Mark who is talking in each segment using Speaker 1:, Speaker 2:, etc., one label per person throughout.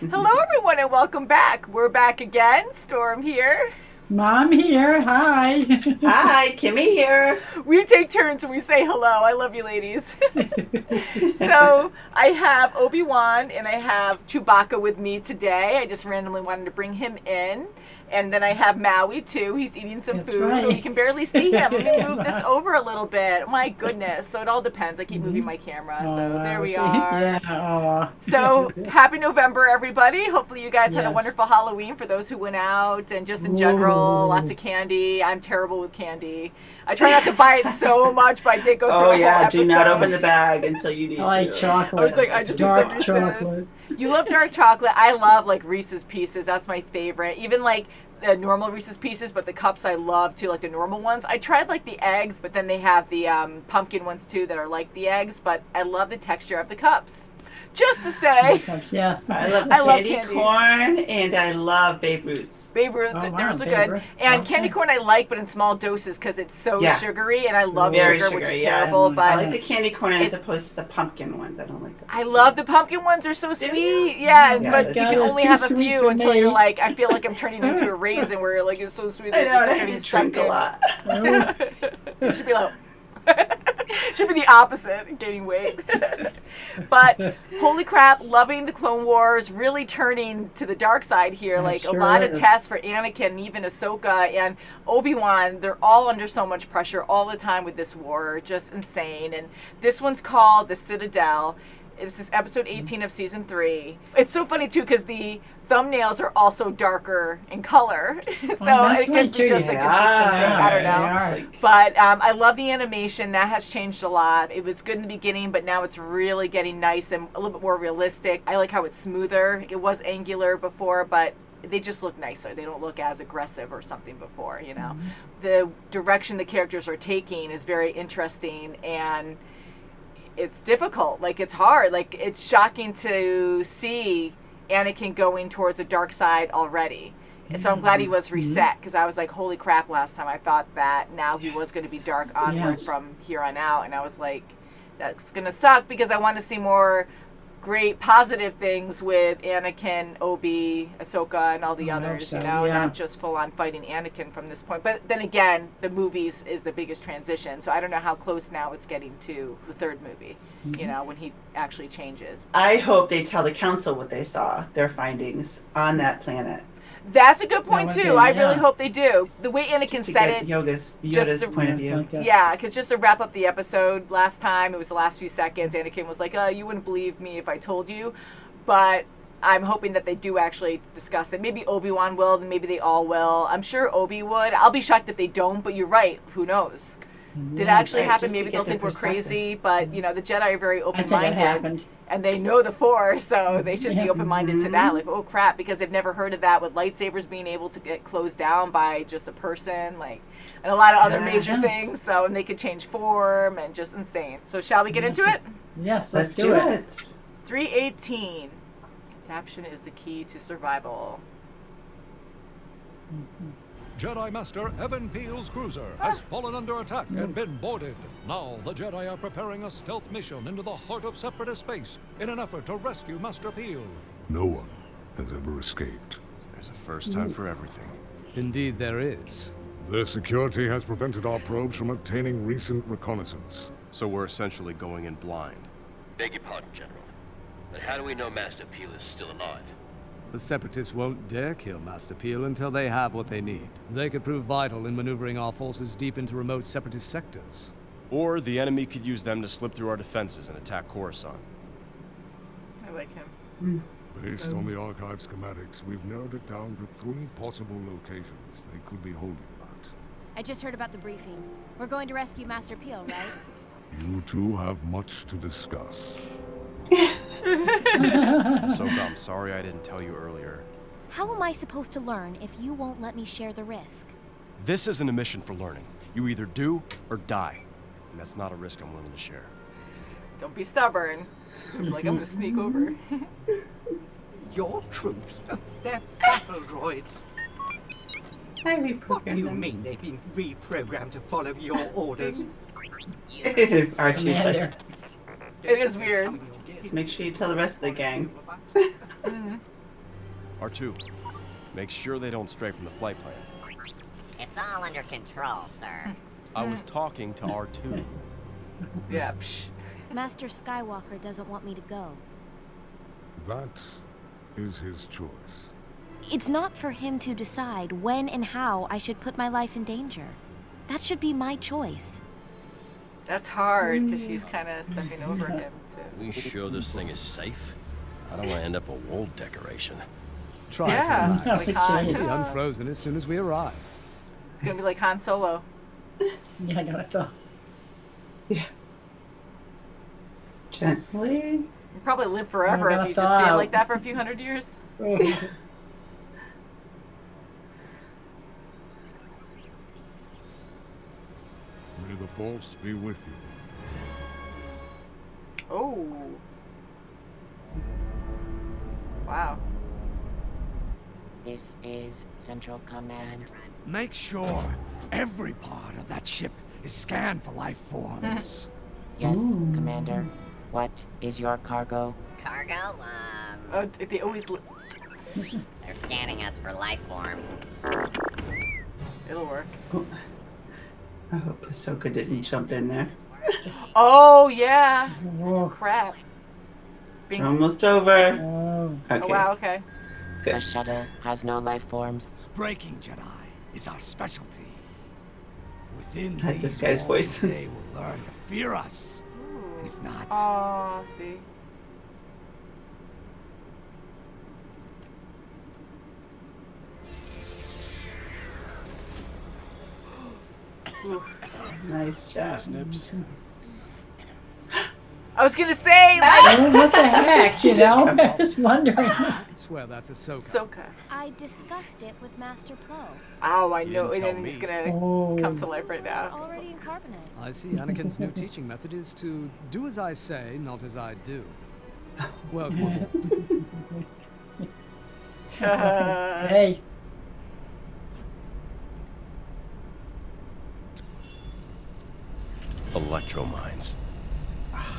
Speaker 1: Hello, everyone, and welcome back. We're back again. Storm here.
Speaker 2: Mom here. Hi.
Speaker 3: Hi, Kimmy here.
Speaker 1: We take turns when we say hello. I love you, ladies. So I have Obi-Wan and I have Chewbacca with me today. I just randomly wanted to bring him in. And then I have Maui, too. He's eating some food.
Speaker 2: Right.
Speaker 1: Oh, you can barely see him. Let me move this over a little bit. My goodness. So it all depends. I keep moving my camera. So there we are.
Speaker 2: Yeah.
Speaker 1: So happy November, everybody. Hopefully you guys had a wonderful Halloween for those who went out. And just in general, lots of candy. I'm terrible with candy. I try not to buy it so much, but I did go through a whole episode.
Speaker 3: Do not open the bag until you need to.
Speaker 2: I like chocolate.
Speaker 1: I was like, I just need some Reese's.
Speaker 2: Chocolate.
Speaker 1: You love dark chocolate. I love like Reese's Pieces. That's my favorite. Even like the normal Reese's Pieces, but the cups I love too, like the normal ones. I tried like the eggs, but then they have the pumpkin ones too that are like the eggs, but I love the texture of the cups. Just to say.
Speaker 2: Yes.
Speaker 3: I love candy corn and I love Babe Ruth's.
Speaker 1: Babe Ruth, those are good. And candy corn I like, but in small doses because it's so sugary, and I love sugar, which is terrible. But
Speaker 3: I like the candy corn as opposed to the pumpkin ones. I don't like them.
Speaker 1: I love the pumpkin ones. They're so sweet. Yeah, but you can only have a few until you're like, I feel like I'm turning into a raisin where you're like, it's so sweet.
Speaker 3: I know, I have to drink a lot.
Speaker 1: You should be like, should be the opposite, gaining weight. But holy crap, loving the Clone Wars, really turning to the dark side here. Like a lot of tests for Anakin and even Ahsoka and Obi-Wan. They're all under so much pressure all the time with this war. Just insane. And this one's called The Citadel. This is episode 18 of season 3. It's so funny too because the thumbnails are also darker in color, so it can be just a consistent thing. I don't know, but I love the animation. That has changed a lot. It was good in the beginning, but now it's really getting nice and a little bit more realistic. I like how it's smoother. It was angular before, but they just look nicer. They don't look as aggressive or something before, you know. The direction the characters are taking is very interesting, and it's difficult. Like, it's hard. Like, it's shocking to see Anakin going towards a dark side already. So I'm glad he was reset, because I was like, holy crap, last time I thought that now he was going to be dark onward from here on out. And I was like, that's going to suck, because I want to see more great positive things with Anakin, Obi, Ahsoka, and all the others, not just full-on fighting Anakin from this point. But then again, the movies is the biggest transition, so I don't know how close now it's getting to the third movie, when he actually changes.
Speaker 3: I hope they tell the council what they saw, their findings on that planet.
Speaker 1: That's a good point, too. I really hope they do. The way Anakin said it...
Speaker 3: Yoda's point of view.
Speaker 1: Yeah, because just to wrap up the episode last time, it was the last few seconds, Anakin was like, you wouldn't believe me if I told you. But I'm hoping that they do actually discuss it. Maybe Obi-Wan will, and maybe they all will. I'm sure Obi would. I'll be shocked if they don't, but you're right. Who knows? Did it actually happen? Maybe they'll think we're crazy, but the Jedi are very open-minded, and they know the Force, so they should be open-minded to that. Like, oh crap, because they've never heard of that with lightsabers being able to get closed down by just a person, like, and a lot of other major things. So, and they could change form, and just insane. So, shall we get into it?
Speaker 2: Yes, let's do it.
Speaker 1: 318. Adaptation is the key to survival.
Speaker 4: Jedi Master Evan Peel's cruiser has fallen under attack and been boarded. Now the Jedi are preparing a stealth mission into the heart of Separatist space in an effort to rescue Master Peel.
Speaker 5: No one has ever escaped.
Speaker 6: There's a first time for everything.
Speaker 7: Indeed there is.
Speaker 5: Their security has prevented our probes from obtaining recent reconnaissance.
Speaker 6: So we're essentially going in blind.
Speaker 8: Beg your pardon, General. But how do we know Master Peel is still alive?
Speaker 7: The Separatists won't dare kill Master Peel until they have what they need. They could prove vital in maneuvering our forces deep into remote Separatist sectors.
Speaker 6: Or the enemy could use them to slip through our defenses and attack Coruscant.
Speaker 1: I like him.
Speaker 5: Based on the archive schematics, we've narrowed it down to 3 possible locations they could be holding at.
Speaker 9: I just heard about the briefing. We're going to rescue Master Peel, right?
Speaker 5: You two have much to discuss.
Speaker 6: Ahsoka, I'm sorry I didn't tell you earlier.
Speaker 9: How am I supposed to learn if you won't let me share the risk?
Speaker 6: This isn't a mission for learning. You either do or die. And that's not a risk I'm willing to share.
Speaker 1: Don't be stubborn. Like, I'm gonna sneak over.
Speaker 10: Your troops? They're battle droids. What do you mean they've been reprogrammed to follow your orders?
Speaker 3: Archie's
Speaker 1: It is weird.
Speaker 3: Just make sure you tell the rest of the gang.
Speaker 6: R2, make sure they don't stray from the flight plan.
Speaker 11: It's all under control, sir.
Speaker 6: I was talking to R2.
Speaker 1: Yeah, psh.
Speaker 9: Master Skywalker doesn't want me to go.
Speaker 5: That is his choice.
Speaker 9: It's not for him to decide when and how I should put my life in danger. That should be my choice.
Speaker 1: That's hard, because she's kind of stepping over him, too.
Speaker 8: We sure this thing is safe? I don't want to end up a wall decoration.
Speaker 7: Try
Speaker 1: Yeah.
Speaker 7: to relax.
Speaker 1: Like Han.
Speaker 7: We'll be unfrozen as soon as we arrive.
Speaker 1: It's going to be like Han Solo.
Speaker 2: Yeah, I gotta go.
Speaker 3: Gently.
Speaker 1: You'd probably live forever
Speaker 2: I'm
Speaker 1: if you
Speaker 2: gonna
Speaker 1: just stay
Speaker 2: thaw.
Speaker 1: like that for a few hundred years.
Speaker 5: May the Force be with you.
Speaker 1: Oh. Wow.
Speaker 12: This is Central Command.
Speaker 13: Make sure every part of that ship is scanned for life forms.
Speaker 12: Yes, Commander. What is your cargo?
Speaker 11: Cargo?
Speaker 1: Oh, they always...
Speaker 11: They're scanning us for life forms.
Speaker 1: It'll work.
Speaker 3: I hope Ahsoka didn't jump in there.
Speaker 1: Oh, yeah. Crap.
Speaker 3: We're almost over. Okay.
Speaker 1: Oh, wow, okay.
Speaker 3: Good.
Speaker 12: The shuttle has no life forms.
Speaker 13: Breaking Jedi is our specialty. Within
Speaker 3: I like this
Speaker 13: these
Speaker 3: guy's
Speaker 13: walls,
Speaker 3: voice.
Speaker 13: they will learn to fear us. And if not,
Speaker 1: Oh, see.
Speaker 3: Nice job.
Speaker 6: Snips.
Speaker 1: I was gonna say, like,
Speaker 2: Oh, what the heck, you know? I was wondering.
Speaker 7: I swear that's Ahsoka.
Speaker 1: Ahsoka.
Speaker 9: I discussed it with Master Plo.
Speaker 1: Oh, I
Speaker 6: You
Speaker 1: know,
Speaker 6: didn't
Speaker 1: and
Speaker 6: tell
Speaker 1: it's
Speaker 6: me.
Speaker 1: gonna come to life right now.
Speaker 9: Already in carbonite.
Speaker 7: I see Anakin's new teaching method is to do as I say, not as I do. Welcome aboard.
Speaker 2: Hey.
Speaker 6: Electromines.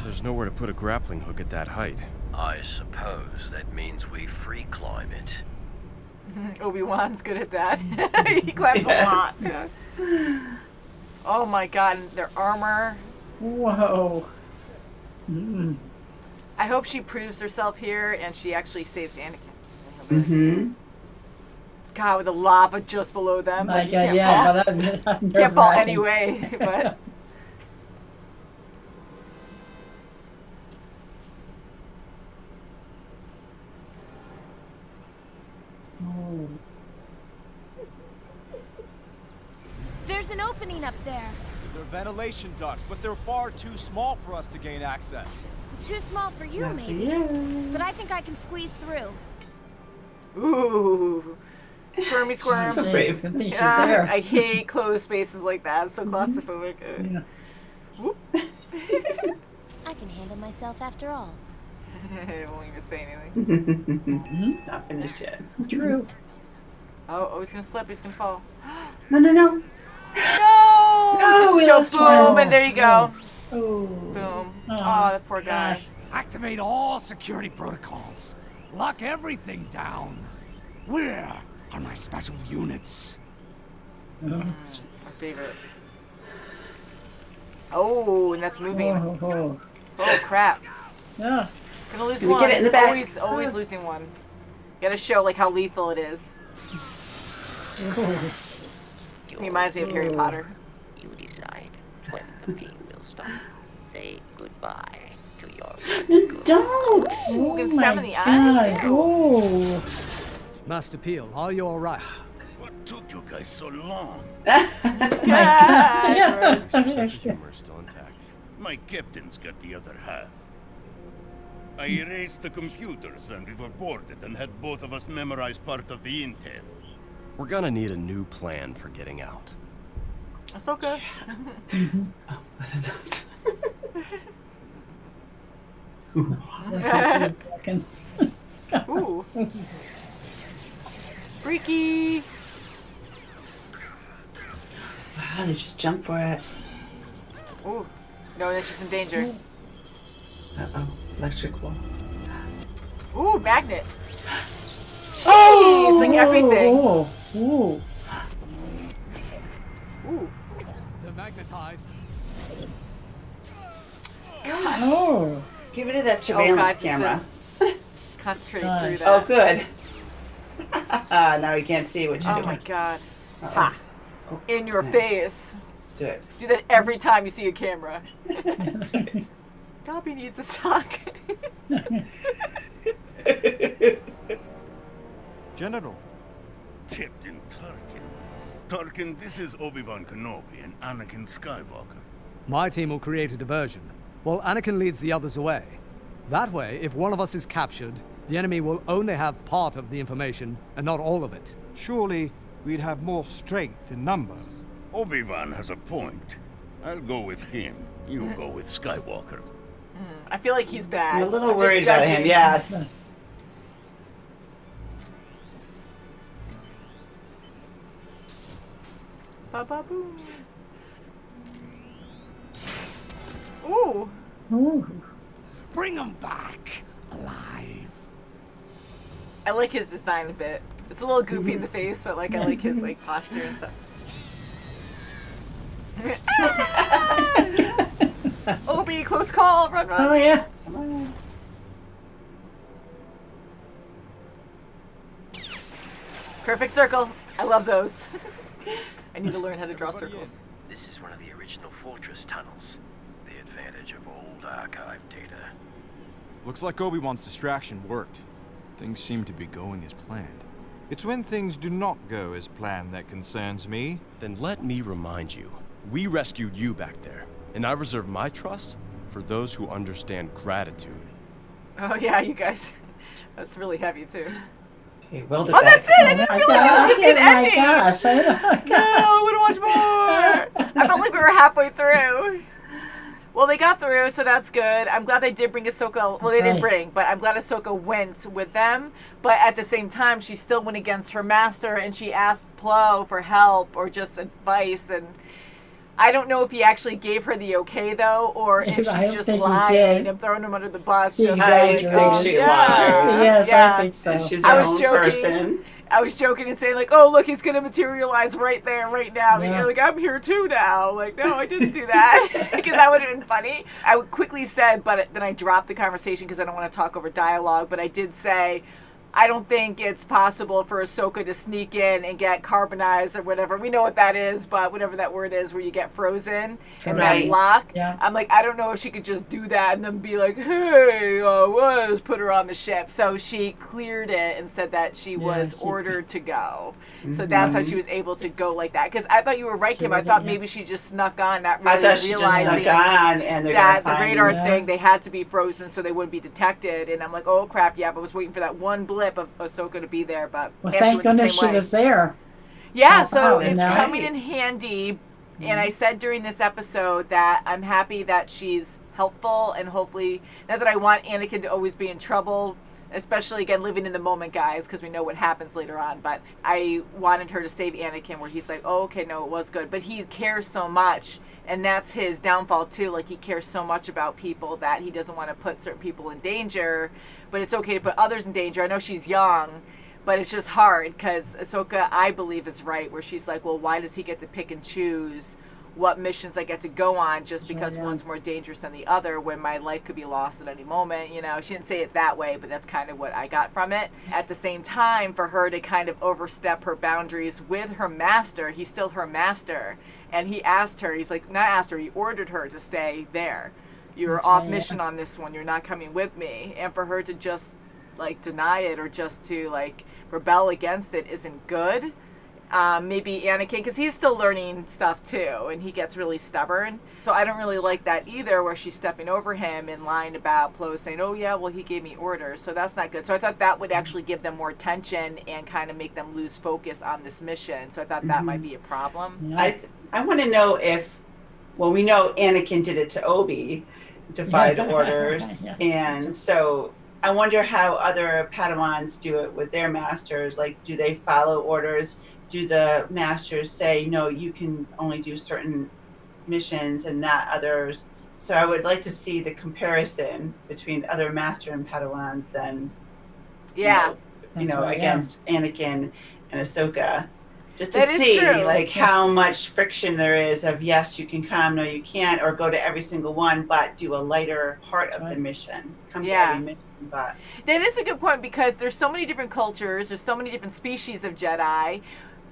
Speaker 6: There's nowhere to put a grappling hook at that height.
Speaker 8: I suppose that means we free climb it.
Speaker 1: Obi-Wan's good at that. He climbs a lot. Yeah. Oh my god, and their armor.
Speaker 2: Whoa.
Speaker 1: I hope she proves herself here and she actually saves Anakin.
Speaker 3: Mm-hmm.
Speaker 1: God, with the lava just below them.
Speaker 2: My
Speaker 1: like, you
Speaker 2: God,
Speaker 1: can't
Speaker 2: yeah,
Speaker 1: fall.
Speaker 2: well, that's
Speaker 1: Can't fall
Speaker 2: nerve-wracking.
Speaker 1: anyway, but...
Speaker 2: Oh.
Speaker 9: There's an opening up there.
Speaker 14: They're ventilation ducts, but they're far too small for us to gain access.
Speaker 9: Too small for you,
Speaker 3: Not for
Speaker 9: maybe.
Speaker 3: you.
Speaker 9: But I think I can squeeze through.
Speaker 1: Ooh. Squirmy squirm.
Speaker 3: So brave.
Speaker 2: Good thing she's
Speaker 1: Yeah,
Speaker 2: there.
Speaker 1: I hate closed spaces like that. I'm so claustrophobic.
Speaker 2: Yeah.
Speaker 1: Whoop.
Speaker 9: I can handle myself after all.
Speaker 1: I won't even say anything.
Speaker 3: It's not finished yet.
Speaker 2: True.
Speaker 1: Oh, he's gonna slip. He's gonna fall.
Speaker 3: No, no, no.
Speaker 1: No!
Speaker 3: No, we
Speaker 1: Just
Speaker 3: lost
Speaker 1: boom,
Speaker 3: one.
Speaker 1: and there you go.
Speaker 3: Oh.
Speaker 1: Boom.
Speaker 2: Oh,
Speaker 1: Oh, that poor guy.
Speaker 2: gosh.
Speaker 13: activate all security protocols. Lock everything down. Where are my special units?
Speaker 1: My favorite. Oh, and that's moving.
Speaker 2: Oh.
Speaker 1: Oh, crap.
Speaker 2: Yeah.
Speaker 1: Gonna lose
Speaker 3: Did we
Speaker 1: one.
Speaker 3: get it in the back?
Speaker 1: Always losing one. Gotta show like how lethal it is. He reminds me of Harry Potter.
Speaker 12: You decide when the pain will stop. Say goodbye to your
Speaker 3: Don't!
Speaker 1: Ooh, gonna stab in the
Speaker 2: God.
Speaker 1: eye.
Speaker 2: Oh.
Speaker 7: Master Peel, are you alright?
Speaker 14: What took you guys so long?
Speaker 1: Yeah.
Speaker 6: Your sense of humor is still intact.
Speaker 14: My captain's got the other half. I erased the computers when we were boarded and had both of us memorize part of the intel.
Speaker 6: We're gonna need a new plan for getting out.
Speaker 1: Ahsoka. Ooh. Freaky.
Speaker 3: Wow, they just jumped for it.
Speaker 1: Ooh. No, then she's in danger.
Speaker 3: Uh-oh. Electric wall.
Speaker 1: Ooh, magnet. Jeez, like everything.
Speaker 2: Oh, ooh.
Speaker 1: Ooh.
Speaker 7: They're magnetized.
Speaker 2: Oh.
Speaker 3: Give it to that surveillance
Speaker 1: God,
Speaker 3: camera.
Speaker 1: Concentrating through that.
Speaker 3: Oh, good. Now we can't see what you're doing.
Speaker 1: Oh my God.
Speaker 3: Uh-oh.
Speaker 1: Ha. In your
Speaker 3: Nice.
Speaker 1: face.
Speaker 3: Good.
Speaker 1: Do that every time you see a camera.
Speaker 2: That's right.
Speaker 1: Dobby needs a sock.
Speaker 14: General. Captain Tarkin. Tarkin, this is Obi-Wan Kenobi and Anakin Skywalker.
Speaker 7: My team will create a diversion, while Anakin leads the others away. That way, if one of us is captured, the enemy will only have part of the information and not all of it.
Speaker 15: Surely we'd have more strength in number.
Speaker 14: Obi-Wan has a point. I'll go with him. You go with Skywalker.
Speaker 1: I feel like he's bad.
Speaker 3: I'm a little
Speaker 1: just
Speaker 3: worried about
Speaker 1: judging.
Speaker 3: him, yes.
Speaker 1: Ba-ba-boom. Ooh.
Speaker 2: Ooh.
Speaker 13: Bring him back alive.
Speaker 1: I like his design a bit. It's a little goofy in the face, but like I like his like posture and stuff. Obi, close call, run, run.
Speaker 2: Oh yeah.
Speaker 3: Come on.
Speaker 1: Perfect circle. I love those. I need to learn how to draw circles.
Speaker 8: This is one of the original fortress tunnels. The advantage of old archive data.
Speaker 16: Looks like Obi-Wan's distraction worked. Things seem to be going as planned.
Speaker 17: It's when things do not go as planned that concerns me.
Speaker 6: Then let me remind you, we rescued you back there, and I reserve my trust for those who understand gratitude.
Speaker 1: Oh yeah, you guys. That's really heavy too.
Speaker 3: Okay, well
Speaker 1: Oh, that's it! I didn't feel like it was a good ending!
Speaker 2: Oh my gosh.
Speaker 1: No, I want to watch more! I felt like we were halfway through. Well, they got through, so that's good. I'm glad they did bring Ahsoka. Well, they didn't bring, but I'm glad Ahsoka went with them. But at the same time, she still went against her master, and she asked Plo for help or just advice. And I don't know if he actually gave her the okay, though, or if she's just lying and throwing him under the bus.
Speaker 2: She
Speaker 1: Just
Speaker 2: exaggerated.
Speaker 1: like,
Speaker 3: I think she
Speaker 1: yeah.
Speaker 3: lied.
Speaker 2: Yes,
Speaker 1: Yeah.
Speaker 2: I think so.
Speaker 3: She's
Speaker 1: I
Speaker 3: her
Speaker 1: was
Speaker 3: own
Speaker 1: joking.
Speaker 3: person.
Speaker 1: I was joking and saying like, "Oh, look, he's gonna materialize right there, right now."
Speaker 2: Yeah.
Speaker 1: Like, I'm here too now. Like, no, I didn't do that because that would have been funny. I would quickly said, but then I dropped the conversation because I don't want to talk over dialogue. But I did say, I don't think it's possible for Ahsoka to sneak in and get carbonized or whatever. We know what that is, but whatever that word is, where you get frozen and
Speaker 3: Right.
Speaker 1: that lock.
Speaker 2: Yeah.
Speaker 1: I'm like, I don't know if she could just do that and then be like, hey, was put her on the ship. So she cleared it and said that she was ordered to go. So that's how she was able to go like that. Because I thought you were right, Kim. I thought maybe she just snuck on, not
Speaker 3: I
Speaker 1: really
Speaker 3: thought she just
Speaker 1: realizing
Speaker 3: snuck on and they're
Speaker 1: that the
Speaker 3: gonna find
Speaker 1: radar
Speaker 3: her.
Speaker 1: thing, they had to be frozen so they wouldn't be detected. And I'm like, oh crap, yeah, but I was waiting for that one blip of Ahsoka to be there, but
Speaker 2: Well,
Speaker 1: Ashley
Speaker 2: thank
Speaker 1: went the
Speaker 2: goodness
Speaker 1: same
Speaker 2: she
Speaker 1: way.
Speaker 2: was there.
Speaker 1: Yeah,
Speaker 2: Oh,
Speaker 1: so
Speaker 2: wow,
Speaker 1: it's
Speaker 2: right.
Speaker 1: coming in handy. And I said during this episode that I'm happy that she's helpful, and hopefully, not that I want Anakin to always be in trouble, especially again living in the moment, guys, because we know what happens later on. But I wanted her to save Anakin, where he's like, oh, okay, no, it was good, but he cares so much, and that's his downfall too. Like, he cares so much about people that he doesn't want to put certain people in danger, but it's okay to put others in danger. I know she's young, but it's just hard because Ahsoka, I believe, is right, where she's like, well, why does he get to pick and choose what missions I get to go on just because one's more dangerous than the other, when my life could be lost at any moment? You know, she didn't say it that way, but that's kind of what I got from it. At the same time, for her to kind of overstep her boundaries with her master, he's still her master, and he asked her, he's like, not asked her, he ordered her to stay there. You're
Speaker 2: That's
Speaker 1: off
Speaker 2: right.
Speaker 1: mission on this one, you're not coming with me. And for her to just like deny it or just to like rebel against it isn't good. Maybe Anakin, because he's still learning stuff too, and he gets really stubborn. So I don't really like that either, where she's stepping over him and lying about Plo, saying, oh yeah, well, he gave me orders. So that's not good. So I thought that would actually give them more tension and kind of make them lose focus on this mission. So I thought that might be a problem.
Speaker 3: I want to know if, well, we know Anakin did it to Obi, defied orders,
Speaker 2: Yeah.
Speaker 3: and so I wonder how other Padawans do it with their masters. Like, do they follow orders? Do the masters say, no, you can only do certain missions and not others? So I would like to see the comparison between other master and Padawans than,
Speaker 1: Yeah.
Speaker 2: That's right,
Speaker 3: against Anakin and Ahsoka. Just to
Speaker 1: That is
Speaker 3: see
Speaker 1: true.
Speaker 3: like how much friction there is of yes, you can come, no, you can't, or go to every single one, but do a lighter part of the mission. Come to every mission, but
Speaker 1: That is a good point because there's so many different cultures, there's so many different species of Jedi.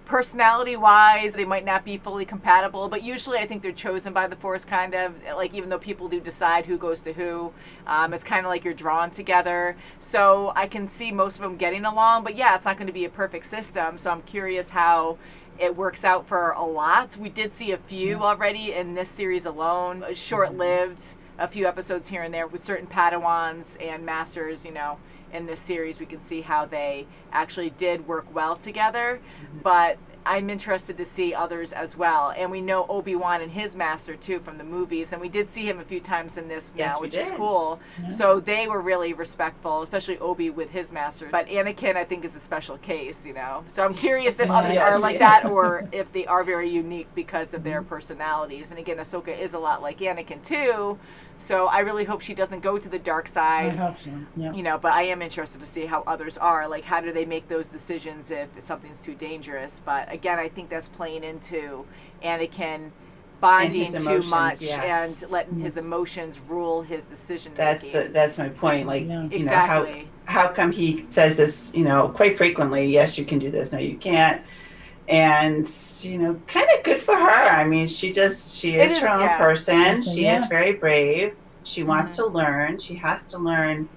Speaker 1: Personality-wise, they might not be fully compatible, but usually I think they're chosen by the Force, kind of. Like, even though people do decide who goes to who, it's kind of like you're drawn together. So I can see most of them getting along, but yeah, it's not going to be a perfect system. So I'm curious how it works out for a lot. We did see a few already in this series alone, short-lived, a few episodes here and there with certain Padawans and Masters, in this series. We can see how they actually did work well together, but I'm interested to see others as well. And we know Obi-Wan and his master too from the movies, and we did see him a few times in this now, which is cool. Yeah. So they were really respectful, especially Obi with his master. But Anakin, I think, is a special case, So I'm curious if others are like that, or if they are very unique because of their personalities. And again, Ahsoka is a lot like Anakin too. So I really hope she doesn't go to the dark side.
Speaker 2: I hope so. Yeah.
Speaker 1: But I am interested to see how others are. Like, how do they make those decisions if something's too dangerous? But again, I think that's playing into Anakin bonding too much and letting his emotions rule his decision making.
Speaker 3: That's my point. Like,
Speaker 1: exactly.
Speaker 3: How come he says this, quite frequently? Yes, you can do this. No, you can't. And kind of good for her. I mean, she is her own person. She is very brave. She wants to learn. She has to learn,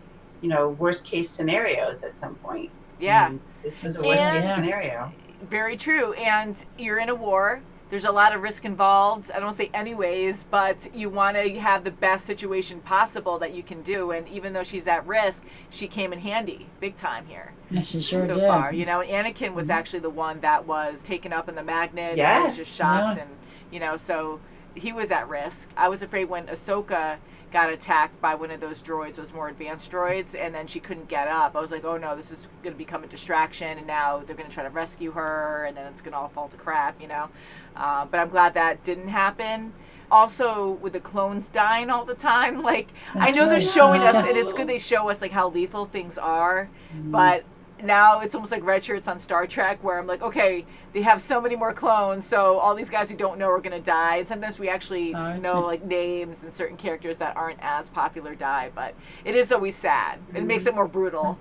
Speaker 3: worst case scenarios at some point.
Speaker 1: Yeah.
Speaker 3: And this was a worst case scenario.
Speaker 1: Very true. And you're in a war. There's a lot of risk involved. I don't want to say anyways, but you want to have the best situation possible that you can do. And even though she's at risk, she came in handy big time here.
Speaker 2: Yes, she sure
Speaker 1: so
Speaker 2: did.
Speaker 1: far. Anakin was actually the one that was taken up in the magnet. Yes. And was just shocked. And, so he was at risk. I was afraid when Ahsoka got attacked by one of those droids, those more advanced droids, and then she couldn't get up. I was like, oh no, this is going to become a distraction, and now they're going to try to rescue her, and then it's going to all fall to crap, But I'm glad that didn't happen. Also, with the clones dying all the time, I know they're showing us, and it's good they show us how lethal things are, but now it's almost like red shirts on Star Trek, where I'm like, okay, they have so many more clones, so all these guys who don't know are going to die. And sometimes we actually know names and certain characters that aren't as popular die, but it is always sad. It makes it more brutal.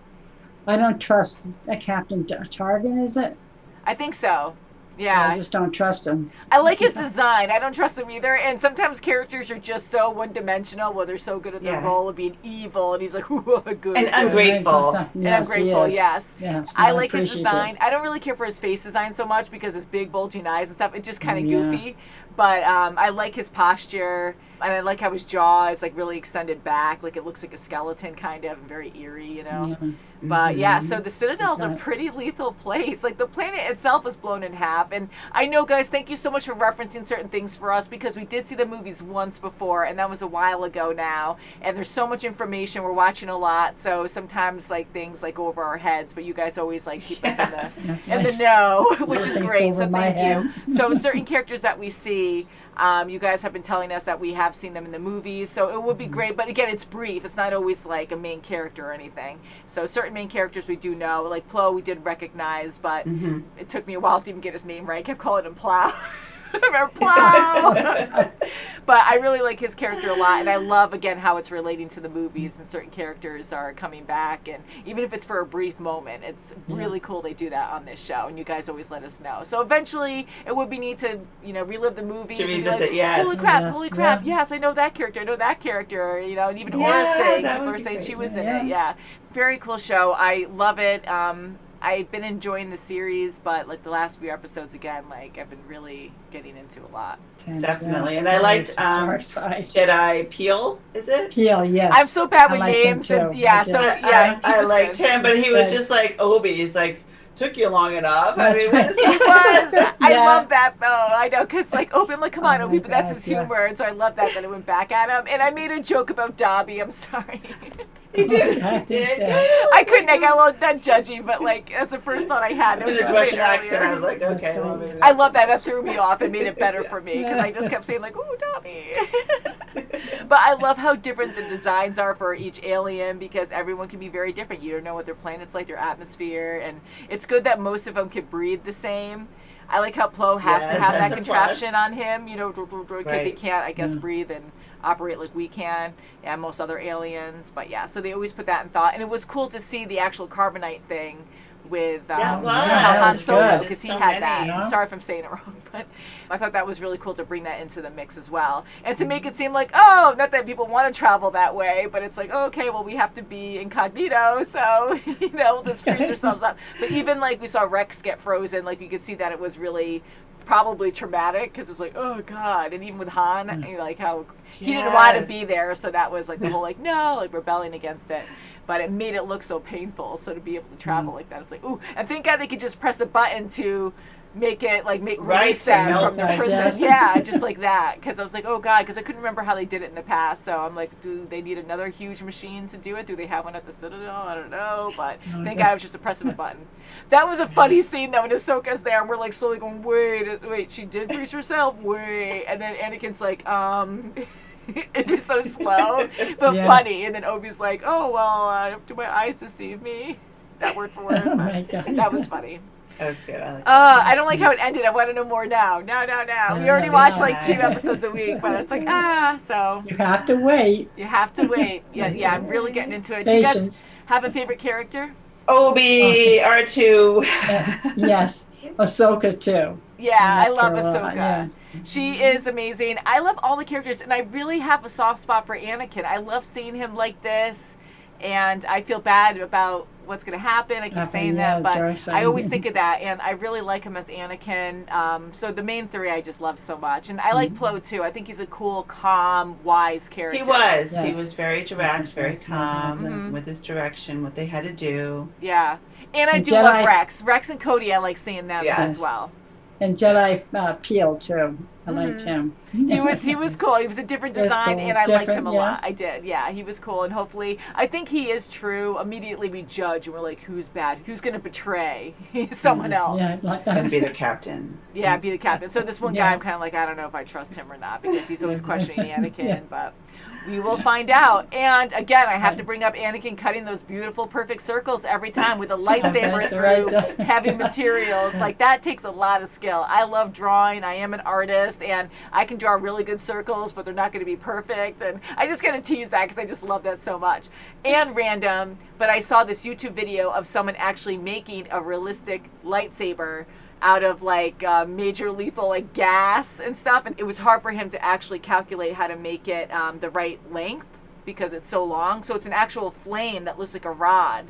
Speaker 2: I don't trust Captain Tarkin, is it?
Speaker 1: I think so. Yeah.
Speaker 2: I just don't trust him.
Speaker 1: I like his design. I don't trust him either. And sometimes characters are just so one-dimensional, where they're so good at their role of being evil, and he's like, ooh, good.
Speaker 3: And ungrateful.
Speaker 1: And ungrateful, yes.
Speaker 2: I
Speaker 1: like his design. I don't really care for his face design so much because his big bulging eyes and stuff, it's just kind of goofy. But I like his posture, and I like how his jaw is really extended back. It looks like a skeleton kind of, and very eerie, But so the Citadel's a pretty lethal place. The planet itself is blown in half. And I know, guys, thank you so much for referencing certain things for us, because we did see the movies once before, and that was a while ago now. And there's so much information. We're watching a lot, so sometimes things go over our heads. But you guys always keep us in the know, which is great. So thank you. So certain characters that we see, you guys have been telling us that we have seen them in the movies, so it would be great. But again, it's brief. It's not always a main character or anything. So certain main characters we do know, like Plo, we did recognize, but it took me a while to even get his name right. I kept calling him Plow. Plow. But I really like his character a lot, and I love, again, how it's relating to the movies, and certain characters are coming back, and even if it's for a brief moment, it's really cool they do that on this show, and you guys always let us know. So eventually, it would be neat to, relive the movies.
Speaker 3: To revisit, yes.
Speaker 1: Holy crap, yes, I know that character, and even Aura's saying, people are saying she was in it, Very cool show. I love it. I've been enjoying the series, but the last few episodes, again, I've been really getting into a lot.
Speaker 3: Definitely. And I liked Jedi Peel, is it?
Speaker 2: Peel, yes.
Speaker 1: I'm so bad with names.
Speaker 3: I liked him, but he was just like Obi. He's took you long enough.
Speaker 1: He was. I love that, though. I know, because Obi, I'm like, come on, Obi, but that's his humor. And so I love that it went back at him. And I made a joke about Dobby. I'm sorry.
Speaker 3: You did.
Speaker 1: I couldn't. I got that judgy, but that's the first thought I had. It was
Speaker 3: his Russian accent. I was like, okay. Well, maybe
Speaker 1: I love that. That threw me off and made it better for me, because I just kept saying ooh, Dobby. But I love how different the designs are for each alien because everyone can be very different. You don't know what their planet's like, their atmosphere, and it's good that most of them can breathe the same. I like how Plo has to have that contraption on him, you know, because he can't, I guess, breathe and operate like we can, and most other aliens. But yeah, so they always put that in thought, and it was cool to see the actual carbonite thing with Han Solo, because he had that.
Speaker 3: Yeah.
Speaker 1: Sorry if I'm saying it wrong, but I thought that was really cool to bring that into the mix as well, and to make it seem like, oh, not that people want to travel that way, but it's like, oh, okay, well, we have to be incognito, so you know, we'll just freeze ourselves up. But even like we saw Rex get frozen, like you could see that it was really probably traumatic because it was like, oh god. And even with Han, like how he didn't want to be there, so that was like the whole like no, like rebelling against it. But it made it look so painful. So to be able to travel like that, it's like, ooh. And thank God they could just press a button to make it like release them from their prison. Yeah, just like that. Because I was like, oh god, because I couldn't remember how they did it in the past. So I'm like, do they need another huge machine to do it? Do they have one at the Citadel? I don't know. But thank God it was just a press of a button. That was a funny scene though when Ahsoka's there and we're like slowly going, wait, she did freeze herself? Wait. And then Anakin's like, it was so slow, but funny. And then Obi's like, oh, well, do my eyes deceive me? That word for word. That was funny.
Speaker 3: That was good. I like
Speaker 1: I don't like how it ended. I want to know more now. No. We already watched like 2 episodes a week, but it's like, so.
Speaker 2: You have to wait.
Speaker 1: You have to wait. Yeah, I'm really getting into it. Do you guys have a favorite character?
Speaker 3: Obi, R2.
Speaker 2: Yes. Ahsoka, too.
Speaker 1: Yeah, I love Ahsoka. Yeah. She is amazing. I love all the characters, and I really have a soft spot for Anakin. I love seeing him like this, and I feel bad about what's going to happen. I keep saying that, but I always think of that, and I really like him as Anakin. So the main 3 I just love so much, and I like Plo too. I think he's a cool, calm, wise character.
Speaker 3: He was. Yes. He was very direct, very calm with his direction, what they had to do.
Speaker 1: Yeah, and I do love Rex. Rex and Cody, I like seeing them as well.
Speaker 2: And Jedi Peel too. I liked him.
Speaker 1: He was cool. He was a different design, and I liked him a lot. I did. Yeah, he was cool, and hopefully, I think he is true. Immediately we judge, and we're like, who's bad? Who's going to betray someone else?
Speaker 3: Yeah, like that. And be the captain.
Speaker 1: Yeah, be the captain. So this one guy, I'm kind of like, I don't know if I trust him or not, because he's always questioning Anakin, but we will find out. And again, I have to bring up Anakin cutting those beautiful, perfect circles every time with a lightsaber through heavy materials. Like, that takes a lot of skill. I love drawing. I am an artist, and I can draw really good circles, but they're not going to be perfect. And I just got to tease that because I just love that so much. And random, but I saw this YouTube video of someone actually making a realistic lightsaber out of like major lethal like gas and stuff, and it was hard for him to actually calculate how to make it the right length because it's so long. So it's an actual flame that looks like a rod,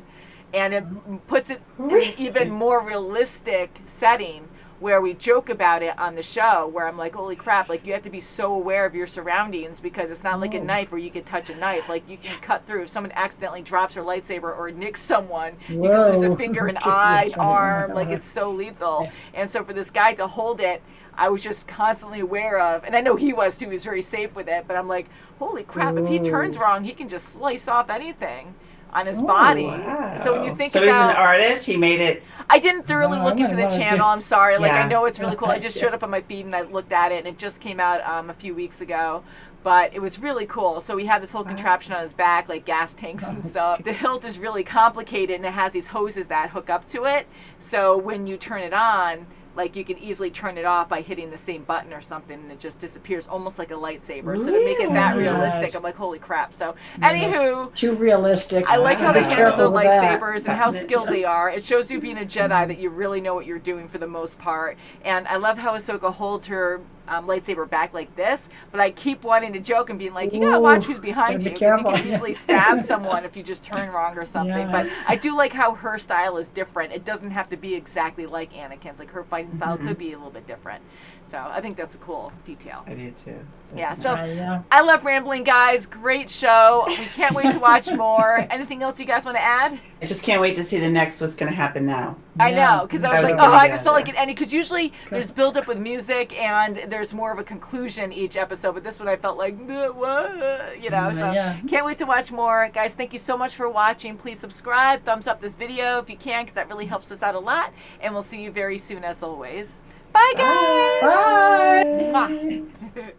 Speaker 1: and it puts it in an even more realistic setting where we joke about it on the show, where I'm like, holy crap, like you have to be so aware of your surroundings because it's not like a knife where you can touch a knife. Like you can cut through. If someone accidentally drops their lightsaber or nicks someone, you can lose a finger, an eye, arm. Like it's so lethal. And so for this guy to hold it, I was just constantly aware of, and I know he was too, he was very safe with it, but I'm like, holy crap, if he turns wrong, he can just slice off anything on his body. Wow. So when you think about...
Speaker 3: So he's an artist? He made it...
Speaker 1: I didn't thoroughly look into the channel. I'm sorry. Like, I know it's really cool. I just showed up on my feed and I looked at it, and it just came out a few weeks ago. But it was really cool. So we had this whole contraption on his back, like gas tanks and stuff. The hilt is really complicated, and it has these hoses that hook up to it. So when you turn it on, like you can easily turn it off by hitting the same button or something, and it just disappears almost like a lightsaber. So to make it that realistic, I'm like, holy crap. So anywho,
Speaker 2: too realistic.
Speaker 1: I like how they handle their lightsabers and how skilled they are. It shows you being a Jedi that you really know what you're doing for the most part. And I love how Ahsoka holds her lightsaber back like this, but I keep wanting to joke and being like, you gotta watch who's behind you, because you can easily stab someone if you just turn wrong or something. But I do like how her style is different. It doesn't have to be exactly like Anakin's. Like her fighting style could be a little bit different. So I think that's a cool detail.
Speaker 3: I do too.
Speaker 1: Yeah, so I love rambling, guys. Great show. We can't wait to watch more. Anything else you guys want to add?
Speaker 3: I just can't wait to see the next what's going to happen now.
Speaker 1: I know, because I was like, I just felt like it ended. Because usually there's build up with music and there's more of a conclusion each episode. But this one I felt like, what? You know, so can't wait to watch more. Guys, thank you so much for watching. Please subscribe, thumbs up this video if you can, because that really helps us out a lot. And we'll see you very soon as always. Bye, guys.
Speaker 3: Bye.
Speaker 1: Mwah.